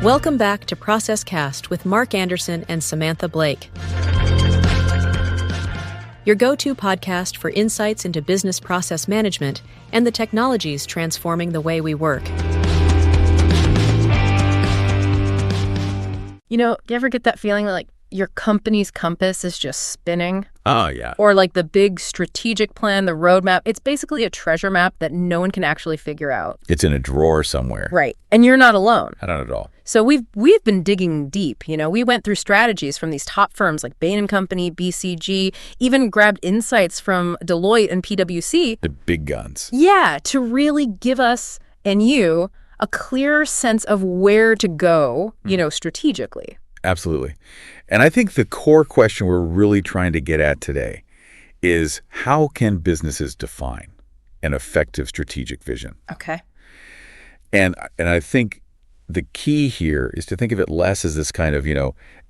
Welcome back to ProcessCast with Mark Anderson and Samantha Blake. Your go-to podcast for insights into business process management and the technologies transforming the way we work. You know, do you ever get that feeling like your company's compass is just spinning? Oh, yeah. Or like the big strategic plan, the roadmap, it's basically a treasure map that no one can actually figure out. It's in a drawer somewhere. Right. And you're not alone. Not at all. So we've been digging deep. You know, we went through strategies from these top firms like Bain Company, BCG, even grabbed insights from Deloitte and PwC. The big guns. Yeah, to really give us and you a clearer sense of where to go, you know, strategically. Absolutely. And I think the core question we're really trying to get at today is how can businesses define an effective strategic vision? Okay. And I think the key here is to think of it less as this kind of,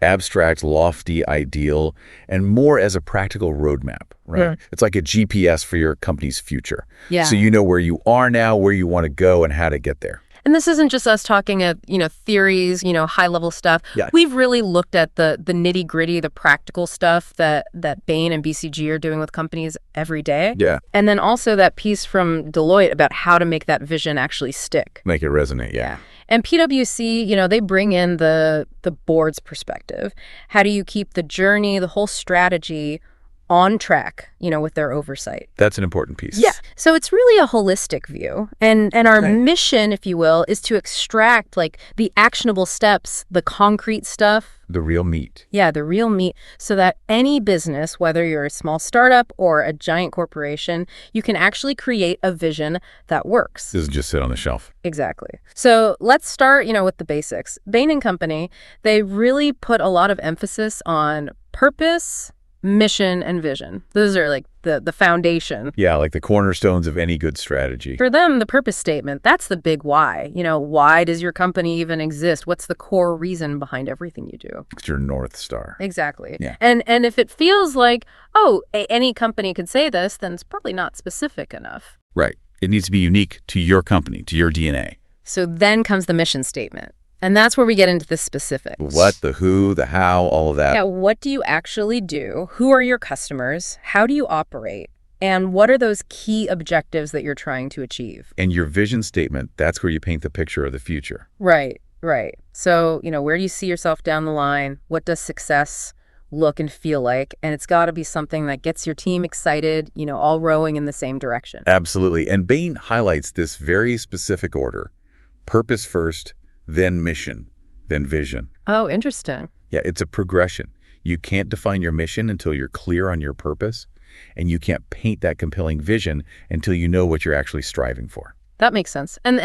abstract, lofty ideal and more as a practical roadmap, right? It's like a GPS for your company's future. Yeah. So you know where you are now, where you want to go, and how to get there. And this isn't just us talking at, theories, high-level stuff. Yeah. We've really looked at the nitty-gritty, the practical stuff that Bain and BCG are doing with companies every day. Yeah. And then also that piece from Deloitte about how to make that vision actually stick. Make it resonate, yeah. And PwC, they bring in the board's perspective. How do you keep the journey, the whole strategy on track, with their oversight? That's an important piece. Yeah. So it's really a holistic view. And our mission, if you will, is to extract the actionable steps, the concrete stuff. The real meat. Yeah, the real meat, so that any business, whether you're a small startup or a giant corporation, you can actually create a vision that works. Doesn't just sit on the shelf. Exactly. So let's start, with the basics. Bain Company, they really put a lot of emphasis on purpose, mission, and vision. Those are the foundation. Yeah, like the cornerstones of any good strategy. For them, the purpose statement, that's the big why. Why does your company even exist? What's the core reason behind everything you do? It's your North Star. Exactly. Yeah. And if it feels like, any company could say this, then it's probably not specific enough. Right. It needs to be unique to your company, to your DNA. So then comes the mission statement. And that's where we get into the specifics. What, the who, the how, all of that. Yeah, what do you actually do? Who are your customers? How do you operate? And what are those key objectives that you're trying to achieve? And your vision statement, that's where you paint the picture of the future. Right. So, where do you see yourself down the line? What does success look and feel like? And it's got to be something that gets your team excited, all rowing in the same direction. Absolutely. And Bain highlights this very specific order. Purpose first, then mission, then vision. Oh, interesting. Yeah, it's a progression. You can't define your mission until you're clear on your purpose, and you can't paint that compelling vision until you know what you're actually striving for. That makes sense. And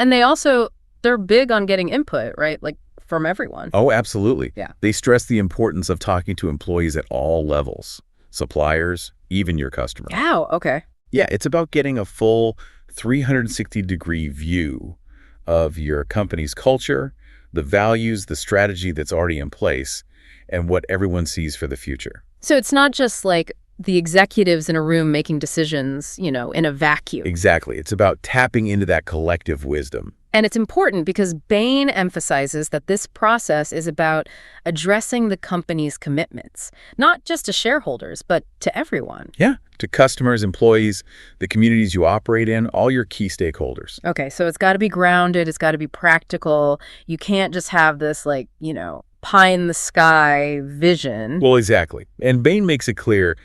they're big on getting input, right? From everyone. Oh, absolutely. Yeah. They stress the importance of talking to employees at all levels, suppliers, even your customers. Wow, okay. Yeah, it's about getting a full 360-degree view of your company's culture, the values, the strategy that's already in place, and what everyone sees for the future. So it's not just the executives in a room making decisions, in a vacuum. Exactly. It's about tapping into that collective wisdom. And it's important because Bain emphasizes that this process is about addressing the company's commitments, not just to shareholders, but to everyone. Yeah, to customers, employees, the communities you operate in, all your key stakeholders. Okay, so it's got to be grounded, it's got to be practical. You can't just have this pie in the sky vision. Well, exactly. And Bain makes it clear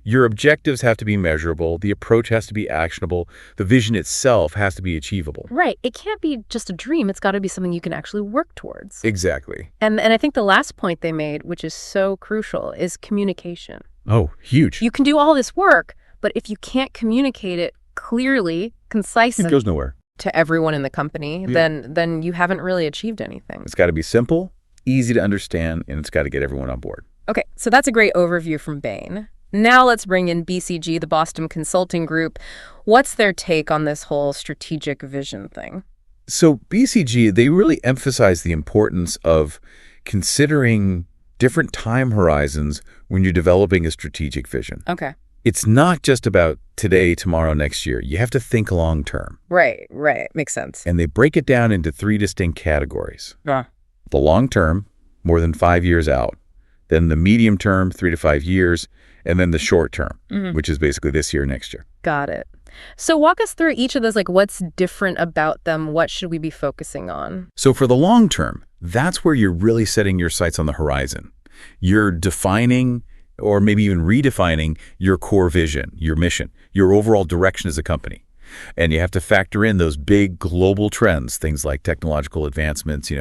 your objectives have to be measurable, the approach has to be actionable, the vision itself has to be achievable. Right. It can't be just a dream. It's got to be something you can actually work towards. Exactly. And I think the last point they made, which is so crucial, is communication. Oh, huge. You can do all this work, but if you can't communicate it clearly, concisely, it goes nowhere. To everyone in the company, then you haven't really achieved anything. It's got to be simple, easy to understand, and it's got to get everyone on board. Okay, so that's a great overview from Bain. Now let's bring in BCG, the Boston Consulting Group. What's their take on this whole strategic vision thing? So BCG, they really emphasize the importance of considering different time horizons when you're developing a strategic vision. Okay. It's not just about today, tomorrow, next year. You have to think long term. Right. Makes sense. And they break it down into 3 distinct categories. The long term, more than 5 years out. Then the medium term, 3 to 5 years. And then the short term, which is basically this year, next year. Got it. So walk us through each of those, like what's different about them? What should we be focusing on? So for the long term, that's where you're really setting your sights on the horizon. You're defining or maybe even redefining your core vision, your mission, your overall direction as a company. And you have to factor in those big global trends, things like technological advancements,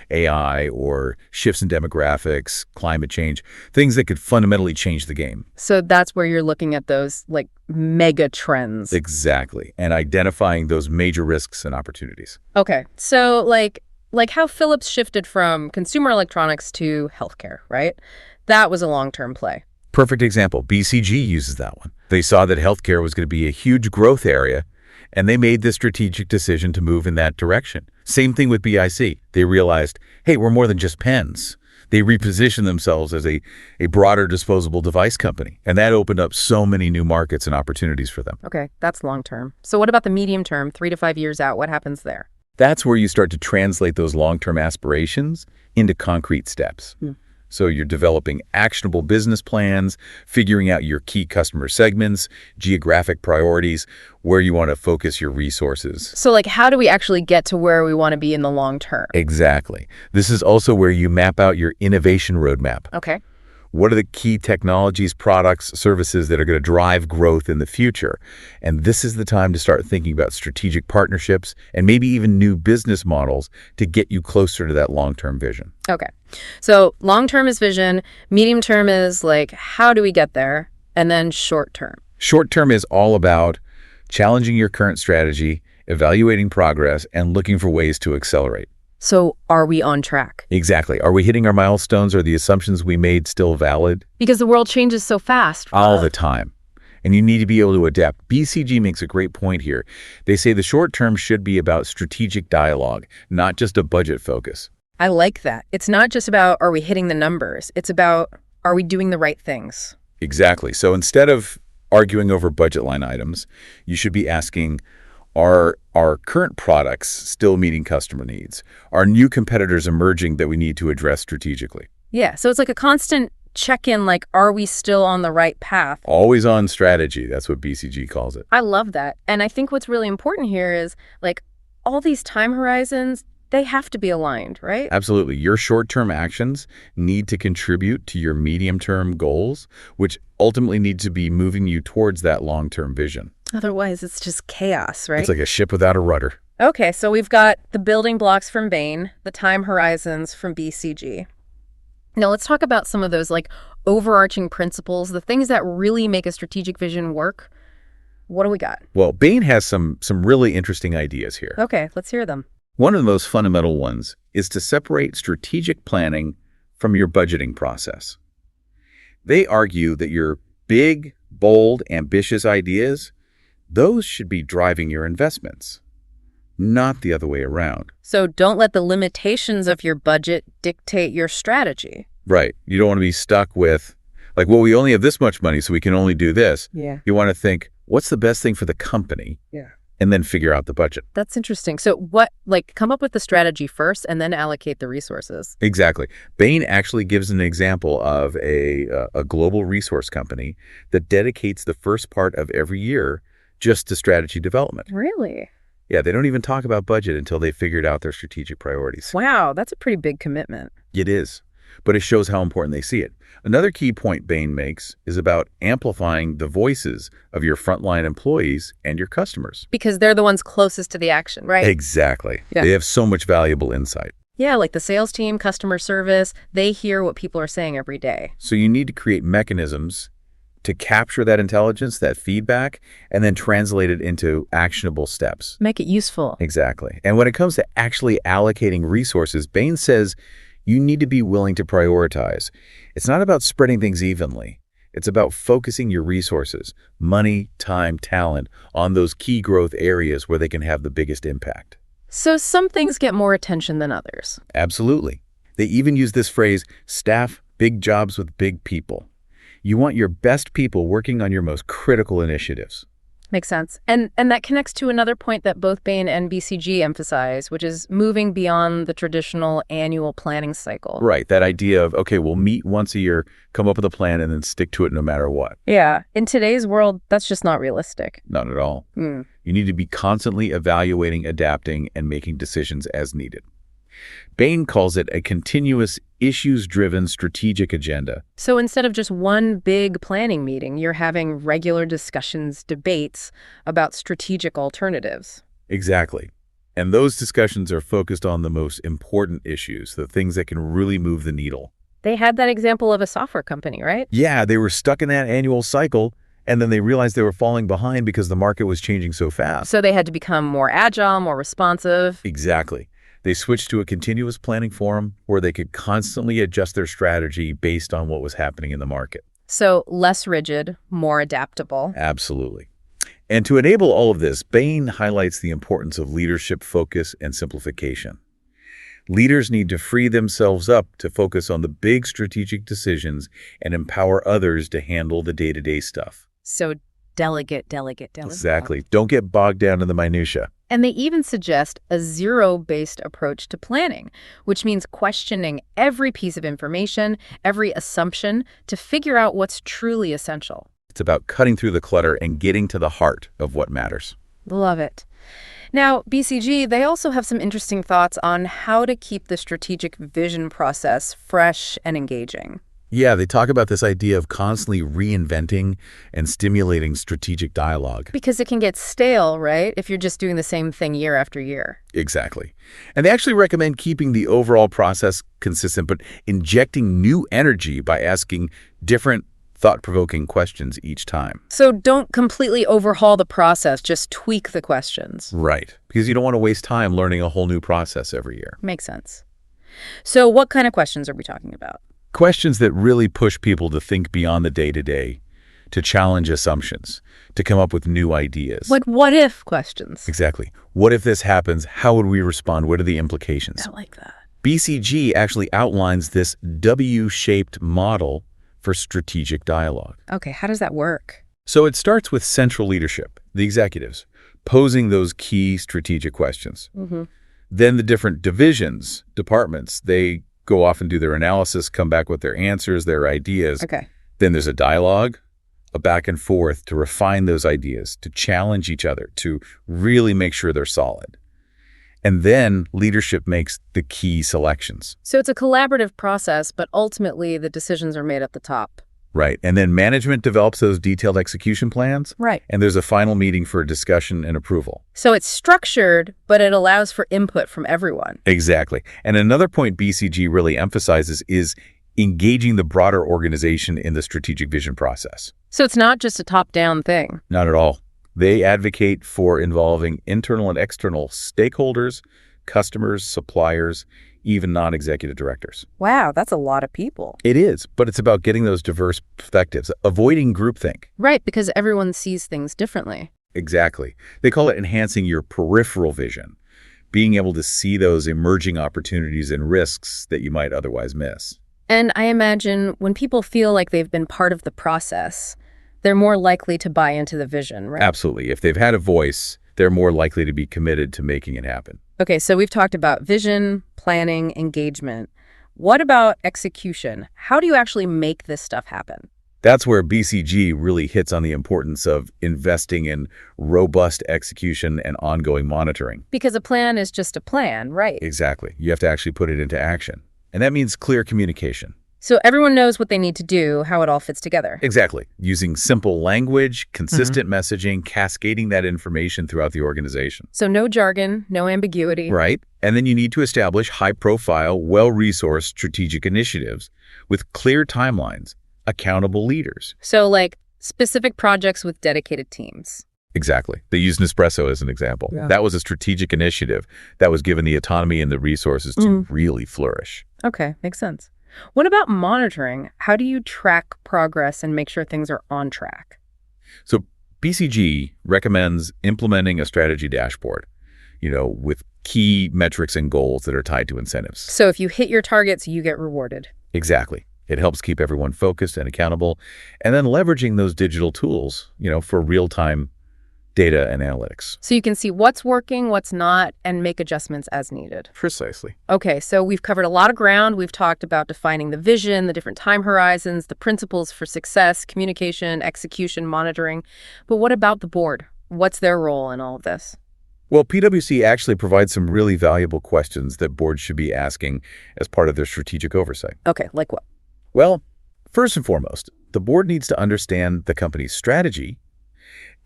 AI or shifts in demographics, climate change, things that could fundamentally change the game. So that's where you're looking at those like mega trends. Exactly. And identifying those major risks and opportunities. Okay. So like how Philips shifted from consumer electronics to healthcare, right? That was a long-term play. Perfect example. BCG uses that one. They saw that healthcare was going to be a huge growth area, and they made the strategic decision to move in that direction. Same thing with BIC. They realized, hey, we're more than just pens. They repositioned themselves as a broader disposable device company, and that opened up so many new markets and opportunities for them. Okay, that's long term. So what about the medium term, 3 to 5 years out? What happens there? That's where you start to translate those long-term aspirations into concrete steps. So you're developing actionable business plans, figuring out your key customer segments, geographic priorities, where you want to focus your resources. So like how do we actually get to where we want to be in the long term? Exactly. This is also where you map out your innovation roadmap. Okay. What are the key technologies, products, services that are going to drive growth in the future? And this is the time to start thinking about strategic partnerships and maybe even new business models to get you closer to that long-term vision. Okay. So long-term is vision, medium term is like, how do we get there? And then short term. Short term is all about challenging your current strategy, evaluating progress, and looking for ways to accelerate. So are we on track? Exactly. Are we hitting our milestones? Are the assumptions we made still valid? Because the world changes so fast. All the time. And you need to be able to adapt. BCG makes a great point here. They say the short term should be about strategic dialogue, not just a budget focus. I like that. It's not just about are we hitting the numbers. It's about are we doing the right things? Exactly. So instead of arguing over budget line items, you should be asking, are our current products still meeting customer needs? Are new competitors emerging that we need to address strategically? Yeah, so it's like a constant check-in, like, are we still on the right path? Always on strategy. That's what BCG calls it. I love that. And I think what's really important here is, like, all these time horizons, they have to be aligned, right? Absolutely. Your short-term actions need to contribute to your medium-term goals, which ultimately need to be moving you towards that long-term vision. Otherwise, it's just chaos, right? It's like a ship without a rudder. Okay, so we've got the building blocks from Bain, the time horizons from BCG. Now let's talk about some of those like overarching principles, the things that really make a strategic vision work. What do we got? Well, Bain has some really interesting ideas here. Okay, let's hear them. One of the most fundamental ones is to separate strategic planning from your budgeting process. They argue that your big, bold, ambitious ideas, those should be driving your investments, not the other way around. So don't let the limitations of your budget dictate your strategy. Right. You don't want to be stuck with, like, well, we only have this much money, so we can only do this. Yeah. You want to think, what's the best thing for the company? Yeah. And then figure out the budget. That's interesting. So come up with the strategy first and then allocate the resources. Exactly. Bain actually gives an example of a global resource company that dedicates the first part of every year just to strategy development. Really? Yeah, they don't even talk about budget until they figured out their strategic priorities. Wow, that's a pretty big commitment. It is, but it shows how important they see it. Another key point Bain makes is about amplifying the voices of your frontline employees and your customers. Because they're the ones closest to the action, right? Exactly. Yeah. They have so much valuable insight. Yeah, like the sales team, customer service, they hear what people are saying every day. So you need to create mechanisms to capture that intelligence, that feedback, and then translate it into actionable steps. Make it useful. Exactly. And when it comes to actually allocating resources, Bain says you need to be willing to prioritize. It's not about spreading things evenly. It's about focusing your resources, money, time, talent, on those key growth areas where they can have the biggest impact. So some things get more attention than others. Absolutely. They even use this phrase, staff big jobs with big people. You want your best people working on your most critical initiatives. Makes sense. And that connects to another point that both Bain and BCG emphasize, which is moving beyond the traditional annual planning cycle. Right. That idea of, okay, we'll meet once a year, come up with a plan, and then stick to it no matter what. Yeah. In today's world, that's just not realistic. Not at all. You need to be constantly evaluating, adapting, and making decisions as needed. Bain calls it a continuous, issues-driven strategic agenda. So instead of just one big planning meeting, you're having regular discussions, debates about strategic alternatives. Exactly. And those discussions are focused on the most important issues, the things that can really move the needle. They had that example of a software company, right? Yeah, they were stuck in that annual cycle, and then they realized they were falling behind because the market was changing so fast. So they had to become more agile, more responsive. Exactly. They switched to a continuous planning forum where they could constantly adjust their strategy based on what was happening in the market. So less rigid, more adaptable. Absolutely. And to enable all of this, Bain highlights the importance of leadership focus and simplification. Leaders need to free themselves up to focus on the big strategic decisions and empower others to handle the day-to-day stuff. So delegate. Exactly. Don't get bogged down in the minutia. And they even suggest a zero-based approach to planning, which means questioning every piece of information, every assumption, to figure out what's truly essential. It's about cutting through the clutter and getting to the heart of what matters. Love it. Now, BCG, they also have some interesting thoughts on how to keep the strategic vision process fresh and engaging. Yeah, they talk about this idea of constantly reinventing and stimulating strategic dialogue. Because it can get stale, right, if you're just doing the same thing year after year. Exactly. And they actually recommend keeping the overall process consistent, but injecting new energy by asking different thought-provoking questions each time. So don't completely overhaul the process, just tweak the questions. Right. Because you don't want to waste time learning a whole new process every year. Makes sense. So what kind of questions are we talking about? Questions that really push people to think beyond the day-to-day, to challenge assumptions, to come up with new ideas. Like what-if questions. Exactly. What if this happens? How would we respond? What are the implications? I like that. BCG actually outlines this W-shaped model for strategic dialogue. Okay, how does that work? So it starts with central leadership, the executives, posing those key strategic questions. Then the different divisions, departments, they go off and do their analysis, come back with their answers, their ideas. Okay. Then there's a dialogue, a back and forth to refine those ideas, to challenge each other, to really make sure they're solid. And then leadership makes the key selections. So it's a collaborative process, but ultimately the decisions are made at the top. Right. And then management develops those detailed execution plans. Right. And there's a final meeting for discussion and approval. So it's structured, but it allows for input from everyone. Exactly. And another point BCG really emphasizes is engaging the broader organization in the strategic vision process. So it's not just a top-down thing. Not at all. They advocate for involving internal and external stakeholders, customers, suppliers, even non-executive directors. Wow, that's a lot of people. It is, but it's about getting those diverse perspectives, avoiding groupthink. Right, because everyone sees things differently. Exactly. They call it enhancing your peripheral vision, being able to see those emerging opportunities and risks that you might otherwise miss. And I imagine when people feel like they've been part of the process, they're more likely to buy into the vision, right? Absolutely. If they've had a voice, they're more likely to be committed to making it happen. Okay, so we've talked about vision, planning, engagement. What about execution? How do you actually make this stuff happen? That's where BCG really hits on the importance of investing in robust execution and ongoing monitoring. Because a plan is just a plan, right? Exactly. You have to actually put it into action. And that means clear communication. So everyone knows what they need to do, how it all fits together. Exactly. Using simple language, consistent messaging, cascading that information throughout the organization. So no jargon, no ambiguity. Right. And then you need to establish high-profile, well-resourced strategic initiatives with clear timelines, accountable leaders. So like specific projects with dedicated teams. Exactly. They used Nespresso as an example. Yeah. That was a strategic initiative that was given the autonomy and the resources to really flourish. Okay, makes sense. What about monitoring? How do you track progress and make sure things are on track? So BCG recommends implementing a strategy dashboard, with key metrics and goals that are tied to incentives. So if you hit your targets, you get rewarded. Exactly. It helps keep everyone focused and accountable, and then leveraging those digital tools, for real-time data and analytics. So you can see what's working, what's not, and make adjustments as needed. Precisely. Okay, so we've covered a lot of ground. We've talked about defining the vision, the different time horizons, the principles for success, communication, execution, monitoring. But what about the board? What's their role in all of this? Well, PwC actually provides some really valuable questions that boards should be asking as part of their strategic oversight. Okay, like what? Well, first and foremost, the board needs to understand the company's strategy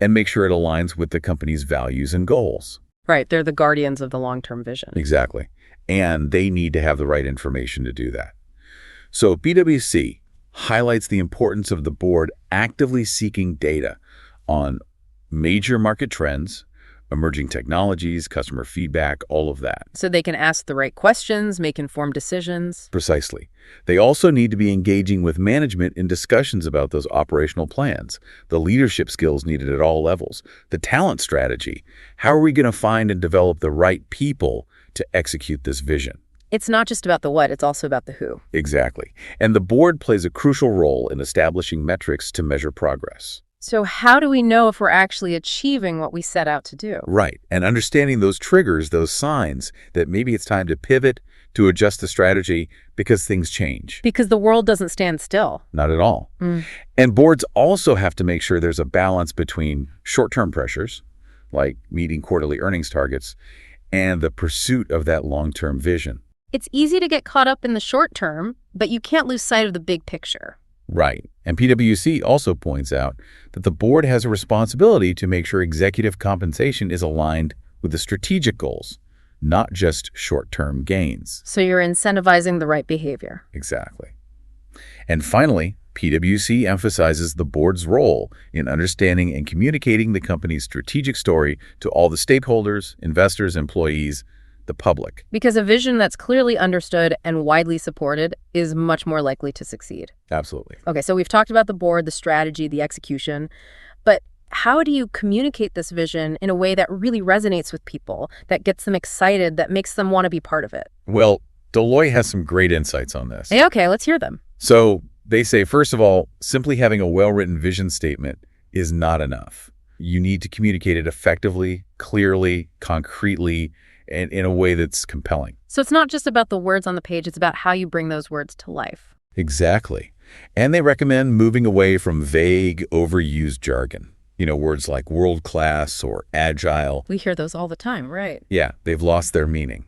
and make sure it aligns with the company's values and goals. Right, they're the guardians of the long-term vision. Exactly. And they need to have the right information to do that. So PwC highlights the importance of the board actively seeking data on major market trends, emerging technologies, customer feedback, all of that. So they can ask the right questions, make informed decisions. Precisely. They also need to be engaging with management in discussions about those operational plans, the leadership skills needed at all levels, the talent strategy. How are we going to find and develop the right people to execute this vision? It's not just about the what, it's also about the who. Exactly. And the board plays a crucial role in establishing metrics to measure progress. So how do we know if we're actually achieving what we set out to do? Right. And understanding those triggers, those signs that maybe it's time to pivot, to adjust the strategy because things change. Because the world doesn't stand still. Not at all. And boards also have to make sure there's a balance between short-term pressures, like meeting quarterly earnings targets, and the pursuit of that long-term vision. It's easy to get caught up in the short term, but you can't lose sight of the big picture. Right. And PwC also points out that the board has a responsibility to make sure executive compensation is aligned with the strategic goals, not just short-term gains. So you're incentivizing the right behavior. Exactly. And finally, PwC emphasizes the board's role in understanding and communicating the company's strategic story to all the stakeholders, investors, employees, the public. Because a vision that's clearly understood and widely supported is much more likely to succeed. Absolutely. Okay, so we've talked about the board, the strategy, the execution, but how do you communicate this vision in a way that really resonates with people, that gets them excited, that makes them want to be part of it? Well, Deloitte has some great insights on this. Hey, okay, let's hear them. So they say, first of all, simply having a well-written vision statement is not enough. You need to communicate it effectively, clearly, concretely, and in a way that's compelling. So it's not just about the words on the page, it's about how you bring those words to life. Exactly. And they recommend moving away from vague, overused jargon. Words like world-class or agile. We hear those all the time, right? Yeah, they've lost their meaning.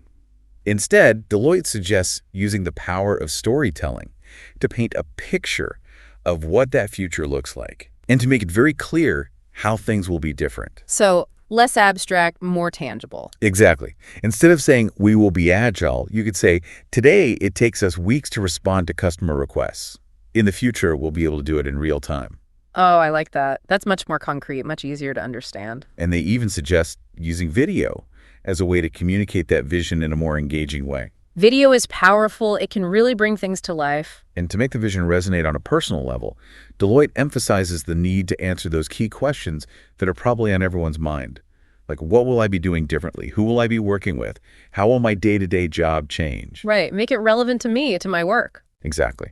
Instead, Deloitte suggests using the power of storytelling to paint a picture of what that future looks like and to make it very clear how things will be different. So less abstract, more tangible. Exactly. Instead of saying, we will be agile, you could say, today it takes us weeks to respond to customer requests. In the future, we'll be able to do it in real time. Oh, I like that. That's much more concrete, much easier to understand. And they even suggest using video as a way to communicate that vision in a more engaging way. Video is powerful. It can really bring things to life. And to make the vision resonate on a personal level, Deloitte emphasizes the need to answer those key questions that are probably on everyone's mind. Like, what will I be doing differently? Who will I be working with? How will my day-to-day job change? Right. Make it relevant to me, to my work. Exactly.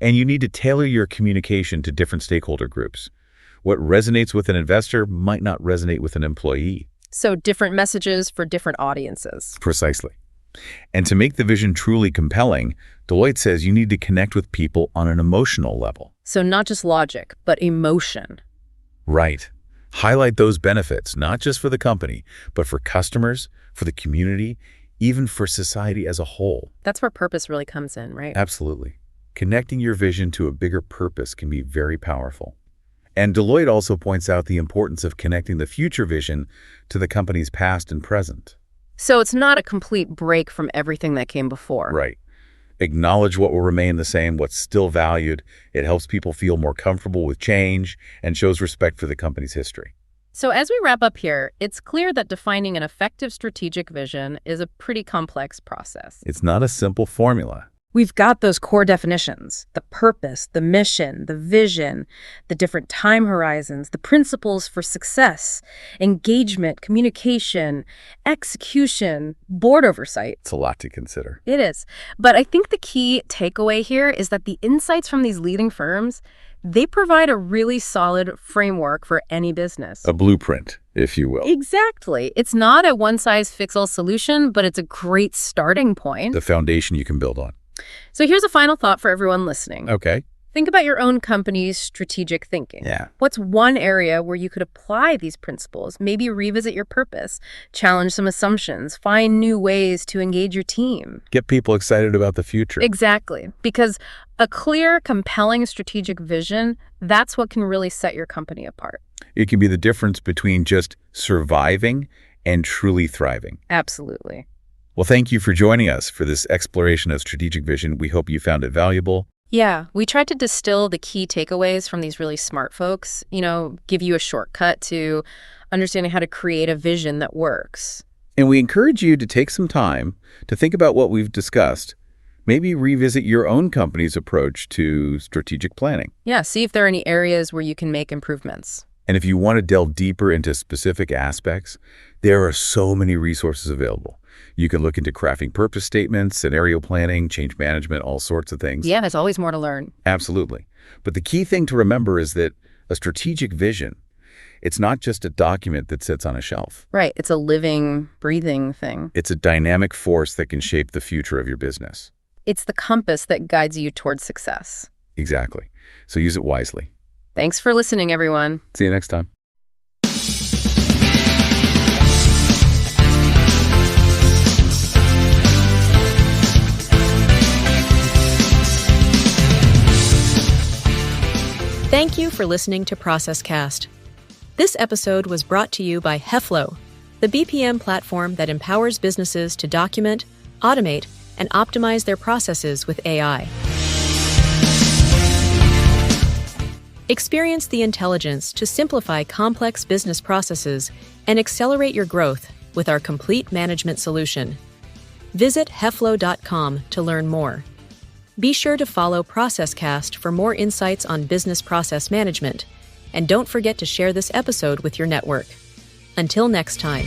And you need to tailor your communication to different stakeholder groups. What resonates with an investor might not resonate with an employee. So different messages for different audiences. Precisely. And to make the vision truly compelling, Deloitte says you need to connect with people on an emotional level. So not just logic, but emotion. Right. Highlight those benefits, not just for the company, but for customers, for the community, even for society as a whole. That's where purpose really comes in, right? Absolutely. Connecting your vision to a bigger purpose can be very powerful. And Deloitte also points out the importance of connecting the future vision to the company's past and present. So it's not a complete break from everything that came before. Right. Acknowledge what will remain the same, what's still valued. It helps people feel more comfortable with change and shows respect for the company's history. So as we wrap up here, it's clear that defining an effective strategic vision is a pretty complex process. It's not a simple formula. We've got those core definitions, the purpose, the mission, the vision, the different time horizons, the principles for success, engagement, communication, execution, board oversight. It's a lot to consider. It is. But I think the key takeaway here is that the insights from these leading firms, they provide a really solid framework for any business. A blueprint, if you will. Exactly. It's not a one-size-fits-all solution, but it's a great starting point. The foundation you can build on. So here's a final thought for everyone listening. Okay. Think about your own company's strategic thinking. Yeah. What's one area where you could apply these principles? Maybe revisit your purpose, challenge some assumptions, find new ways to engage your team. Get people excited about the future. Exactly. Because a clear, compelling strategic vision, that's what can really set your company apart. It can be the difference between just surviving and truly thriving. Absolutely. Well, thank you for joining us for this exploration of strategic vision. We hope you found it valuable. Yeah, we tried to distill the key takeaways from these really smart folks, give you a shortcut to understanding how to create a vision that works. And we encourage you to take some time to think about what we've discussed. Maybe revisit your own company's approach to strategic planning. Yeah, see if there are any areas where you can make improvements. And if you want to delve deeper into specific aspects, there are so many resources available. You can look into crafting purpose statements, scenario planning, change management, all sorts of things. Yeah, there's always more to learn. Absolutely. But the key thing to remember is that a strategic vision, it's not just a document that sits on a shelf. Right. It's a living, breathing thing. It's a dynamic force that can shape the future of your business. It's the compass that guides you towards success. Exactly. So use it wisely. Thanks for listening, everyone. See you next time. Thank you for listening to ProcessCast. This episode was brought to you by HEFLO, the BPM platform that empowers businesses to document, automate, and optimize their processes with AI. Experience the intelligence to simplify complex business processes and accelerate your growth with our complete management solution. Visit heflo.com to learn more. Be sure to follow ProcessCast for more insights on business process management, and don't forget to share this episode with your network. Until next time.